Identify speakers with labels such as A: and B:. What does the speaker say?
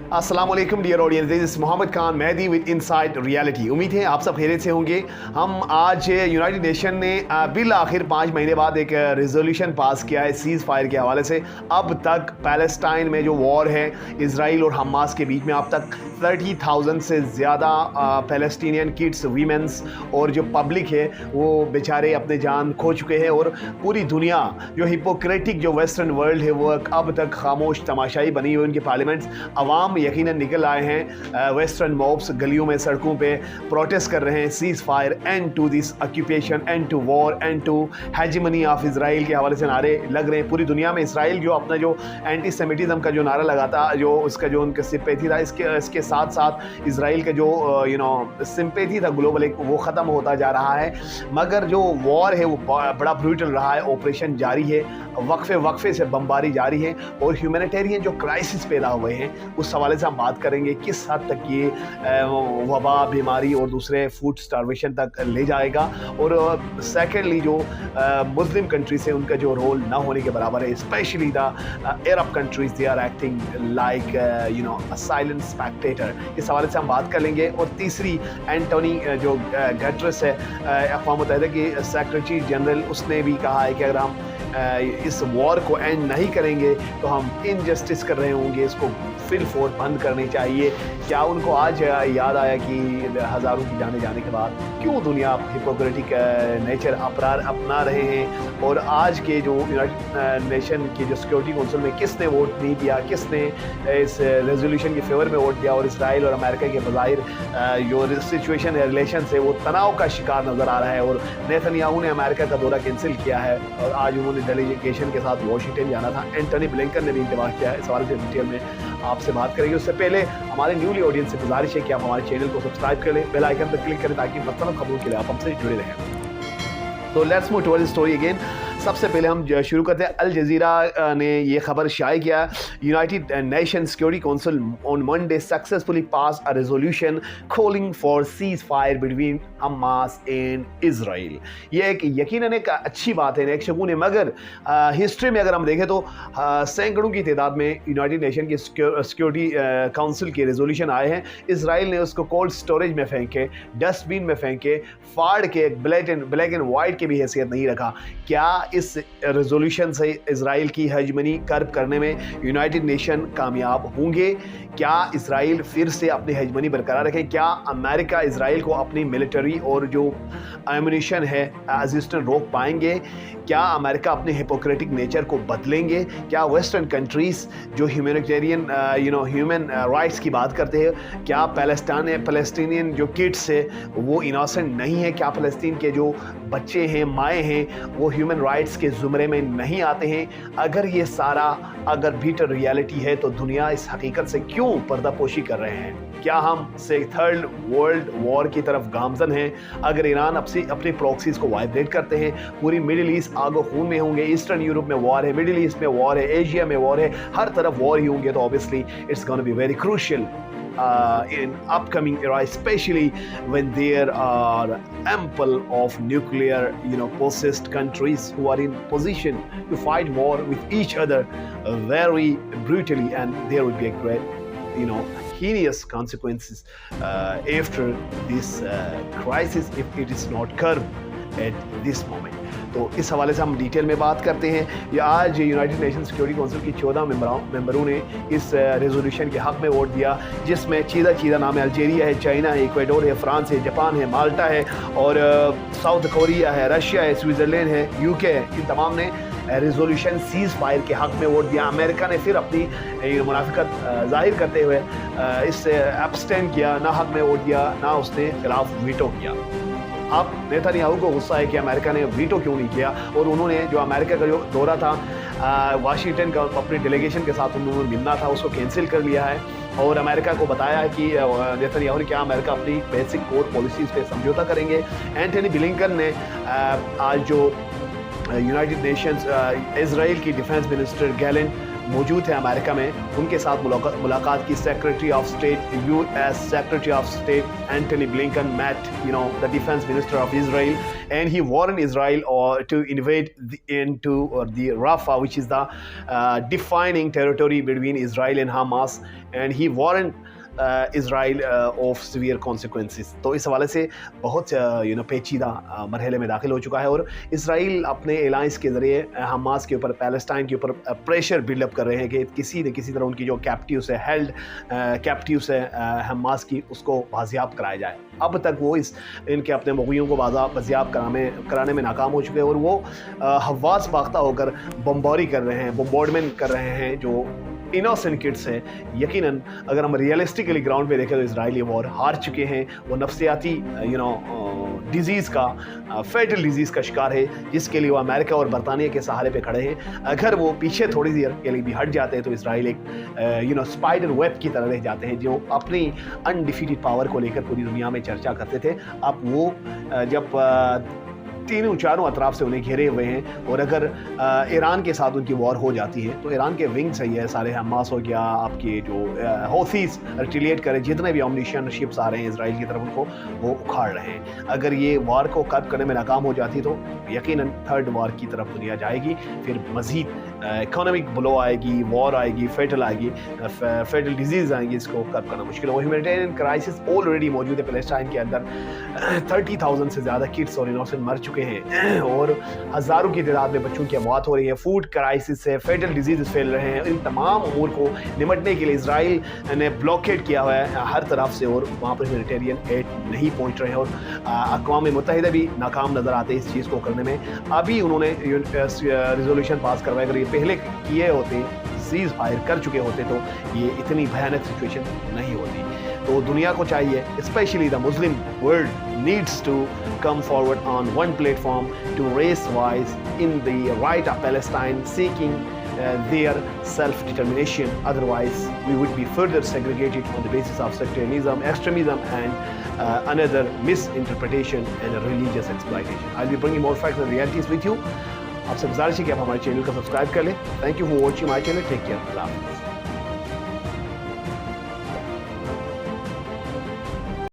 A: अस्सलाम वालेकुम dear audience, this is Mohammad Khan Mehdi with inside reality. उम्मीद है आप सब खैरियत से होंगे। हम आज यूनाइटेड नेशन ने बिल आखिर 5 महीने बाद एक रेजोल्यूशन पास किया है सीज़ फायर के हवाले से। अब तक पैलेस्टाइन में जो वॉर है इसराइल और हमास के बीच में, अब तक 30,000 से ज़्यादा पैलेस्टीनियन किड्स, वीमेंस और जो पब्लिक है वो बेचारे अपने जान खो चुके हैं। और पूरी दुनिया जो हिपोक्रेटिक जो वेस्टर्न वर्ल्ड है वो अब तक खामोश तमाशाई बनी हुई। उनके पार्लियामेंट्स, अवाम यकीनन निकल आए हैं, वेस्टर्न मॉब्स गलियों में, सड़कों पे प्रोटेस्ट कर रहे हैं। Ceasefire, end to this occupation, end to war, end to hegemony of Israel के हवाले से नारे लग रहे हैं पूरी दुनिया में। इसराइल जो अपना जो एंटी सेमिटिज़म का जो नारा लगाता, जो उसका जो उनका सिंपैथी था, इसके साथ साथ इसराइल का जो सिंपैथी था ग्लोबल, एक वो ख़त्म होता जा रहा है। मगर जो वॉर है वो बड़ा ब्रूटल रहा है। ऑपरेशन जारी है, वक्फे से बमबारी जारी है, और ह्यूमैनिटेरियन जो क्राइसिस पैदा हुए हैं उस हवाले से हम बात करेंगे। किस हद तक ये वबा, बीमारी और दूसरे फूड स्टार्वेशन तक ले जाएगा। और सेकेंडली जो मुस्लिम कंट्रीज है उनका जो रोल ना होने के बराबर है। Specially the Arab countries, they are acting like a silent spectator. इस हवाले से हम बात कर लेंगे। और तीसरी, एंटोनी जो गटरेस है, अक़वाम मुत्तहिदा की सेक्रेटरी जनरल, उसने भी कहा है कि अगर हम इस वॉर को एंड नहीं करेंगे तो हम इनजस्टिस कर रहे होंगे, इसको फिल फोर बंद करनी चाहिए। क्या उनको आज याद आया कि हज़ारों की जाने जाने के बाद क्यों दुनिया हिपोक्रेटिक नेचर अपना रहे हैं। और आज के जो यूनाइटेड नेशन की जो सिक्योरिटी काउंसिल में किसने वोट नहीं दिया, किसने इस रेजोल्यूशन के फेवर में वोट दिया, और इसराइल और अमेरिका के बज़ाहिर जो सिचुएशन है, रिलेशन है, वो तनाव का शिकार नज़र आ रहा है। और नेतन्याहू ने अमेरिका का दौरा कैंसिल किया है और आज उन्होंने डेलीगेशन के साथ वॉशिंगटन जाना था। एंटनी ब्लिंकन ने भी इंतबाह किया है। इस हवाले से डिटेल में आपसे बात करेंगे। उससे पहले हमारे न्यूली ऑडियंस से गुजारिश है कि आप हमारे चैनल को सब्सक्राइब कर लें, बेल आइकन पर क्लिक करें ताकि मतलब खबरों के लिए आप हमसे जुड़े रहें। तो let's move towards the story again. सबसे पहले हम शुरू करते हैं। अल जज़ीरा ने ये खबर शाया किया, United nation security council on Monday successfully pass a resolution calling for cease fire between Hamas and Israel. ये एक यकीनन एक अच्छी बात है, एक शगुन है। मगर हिस्ट्री में अगर हम देखें तो सैकड़ों की तादाद में यूनाइटेड नेशन की सिक्योरिटी काउंसिल के रेजोल्यूशन आए हैं। इसराइल ने उसको कोल्ड स्टोरेज में फेंके, डस्टबिन में फेंके, फाड़ के, ब्लैक एंड वाइट की भी हैसियत नहीं रखा। क्या इस रेजोल्यूशन से इसराइल की हेजमनी कर्ब करने में यूनाइटेड नेशन कामयाब होंगे? क्या इसराइल फिर से अपनी हेजमनी बरकरार रखें? क्या अमेरिका इसराइल को अपनी मिलिट्री और जो एमुनिशन है असिस्टेंट रोक पाएंगे? क्या अमेरिका अपने हिपोक्रेटिक नेचर को बदलेंगे? क्या वेस्टर्न कंट्रीज जो ह्यूमैनिटेरियन ह्यूमन राइट्स की बात करते हैं, क्या पैलेस्टीनियन जो किड्स है वो इनोसेंट नहीं है? क्या फ़लस्तीन के जो बच्चे हैं, माएँ हैं, वो ह्यूमन राइट्स के ज़ुमरे में नहीं आते हैं? अगर ये सारा बीटर रियलिटी है तो दुनिया इस हकीकत से क्यों पर्दापोशी कर रहे हैं? क्या हम से थर्ड वर्ल्ड वॉर की तरफ गामजन हैं? अगर ईरान अपनी प्रॉक्सीज को वाइब्रेट करते हैं, पूरी मिडिल ईस्ट आगो खून में होंगे। ईस्टर्न यूरोप में वॉर है, मिडिल ईस्ट में वॉर है, एशिया में वॉर है, हर तरफ वॉर ही होंगे। तो obviously it's gonna be very crucial in upcoming era, especially when there are ample of nuclear possessed countries who are in position to fight war with each other very brutally, and there would be a great heinous consequences after this crisis if it is not curbed at this moment. तो इस हवाले से हम detail में बात करते हैं। ये आज यूनाइटेड नेशन सिक्योरिटी काउंसिल की 14 मेंबरों ने इस रेजोल्यूशन के हक़ में वोट दिया, जिसमें चीदा नाम है अल्जीरिया है, चाइना है, इक्वाडोर है, फ्रांस है, जापान है, माल्टा है, और साउथ कोरिया है, रशिया है, स्विट्ज़रलैंड है, यूके है। इन तमाम ने रेजोल्यूशन सीज़ फायर के हक़ में वोट दिया। अमेरिका ने फिर अपनी मुनाफिकत ज़ाहिर करते हुए इससे एब्सटेन किया, ना हक़ में वोट दिया, ना उसने खिलाफ वीटो किया। अब नेतन्याहू को गुस्सा है कि अमेरिका ने वीटो क्यों नहीं किया, और उन्होंने जो अमेरिका का जो दौरा था वाशिंगटन का, अपनी डेलीगेशन के साथ उन्होंने मिलना था, उसको कैंसिल कर लिया है। और अमेरिका को बताया है कि नेतन्याहू ने क्या अमेरिका अपनी बेसिक कोर पॉलिसीज़ पे समझौता करेंगे। एंटनी ब्लिंकन ने आज जो यूनाइटेड नेशंस इसराइल की डिफेंस मिनिस्टर गैलेंट موجود تھے امریکہ میں, ان کے ساتھ ملاقات کی. Secretary of state US secretary of state Antony Blinken met the defense minister of Israel, and he warned Israel to invade into the Rafah, which is the defining territory between Israel and Hamas, and he warned Israel of severe consequences. تو اس حوالے سے بہت پیچیدہ مرحلے میں داخل ہو چکا ہے, اور اسرائیل اپنے الائنس کے ذریعے حماس کے اوپر, پیلسٹائن کے اوپر پریشر بلڈ اپ کر رہے ہیں کہ کسی نہ کسی طرح ان کی جو کیپٹیوس ہے, ہیلڈ کیپٹیوس ہے حماس کی, اس کو بازیاب کرایا جائے. اب تک وہ ان کے اپنے مغویوں کو بازیاب کرانے میں ناکام ہو چکے ہیں, اور وہ حواس باختہ ہو کر بمباری کر رہے ہیں, بمبارڈمنٹ کر رہے ہیں جو انوسنٹ کڈس ہیں. یقیناً اگر ہم ریئلسٹکلی گراؤنڈ پہ دیکھیں تو اسرائیلی وار ہار چکے ہیں. وہ نفسیاتی ڈیزیز کا, فیٹل ڈیزیز کا شکار ہے, جس کے لیے وہ امریکہ اور برطانیہ کے سہارے پہ کھڑے ہیں. اگر وہ پیچھے تھوڑی دیر کے لیے بھی ہٹ جاتے ہیں تو اسرائیل ایک اسپائڈر ویب کی طرح رہ جاتے ہیں, جو اپنی انڈیفیٹڈ پاور کو لے کر پوری دنیا میں چرچا کرتے تھے. اب وہ جب تینوں چاروں اطراف سے انہیں گھیرے ہوئے ہیں, اور اگر ایران کے ساتھ ان کی وار ہو جاتی ہے تو ایران کے ونگز ہیں یہ سارے, حماس ہو گیا, آپ کے جو ہوثیز ریٹیلیٹ کریں, جتنے بھی امنیشن شپس آ رہے ہیں اسرائیل کی طرف, ان کو وہ اکھاڑ رہے ہیں. اگر یہ وار کو کرب کرنے میں ناکام ہو جاتی تو یقیناً تھرڈ وار کی طرف دنیا جائے گی. پھر مزید اکنامک بلو آئے گی, وار آئے گی, فیٹل آئے گی, فیٹل ڈیزیز آئیں گی, اس کو کرب کرنا مشکل ہے. وہ ہیومینیٹیرین کرائسس آلریڈی موجود ہے پیلسٹائن کے اندر. 30,000 سے زیادہ کڈس اور انوسنٹ مر چکے ہیں, اور ہزاروں کی تعداد میں بچوں کی اموات ہو رہی ہے. فوڈ کرائسس ہے, فیٹل ڈیزیز پھیل رہے ہیں. ان تمام امور کو نمٹنے کے لیے اسرائیل نے بلاکیڈ کیا ہوا ہے ہر طرف سے, اور وہاں پر ہیومینیٹیرین ایڈ نہیں پہنچ رہے ہیں, اور اقوام متحدہ بھی ناکام نظر آتے ہیں اس چیز کو کرنے میں. ابھی انہوں نے ریزولوشن پاس کروایا, اگر یہ پہلے کیے ہوتے, سیز فائر کر چکے ہوتے, تو یہ اتنی بھیانک سچویشن نہیں ہوتی. تو دنیا کو چاہیے, specially the Muslim world needs to come forward on one platform to raise voice in the right of Palestine, seeking their self-determination. Otherwise, we would be further segregated on the basis of sectarianism, extremism, and another misinterpretation and religious exploitation. I'll be bringing more facts and realities with you. آپ سے گزارش ہے کہ آپ ہمارے channel کو subscribe کر لیں. Thank you for watching my channel. Take care. اللہ حافظ.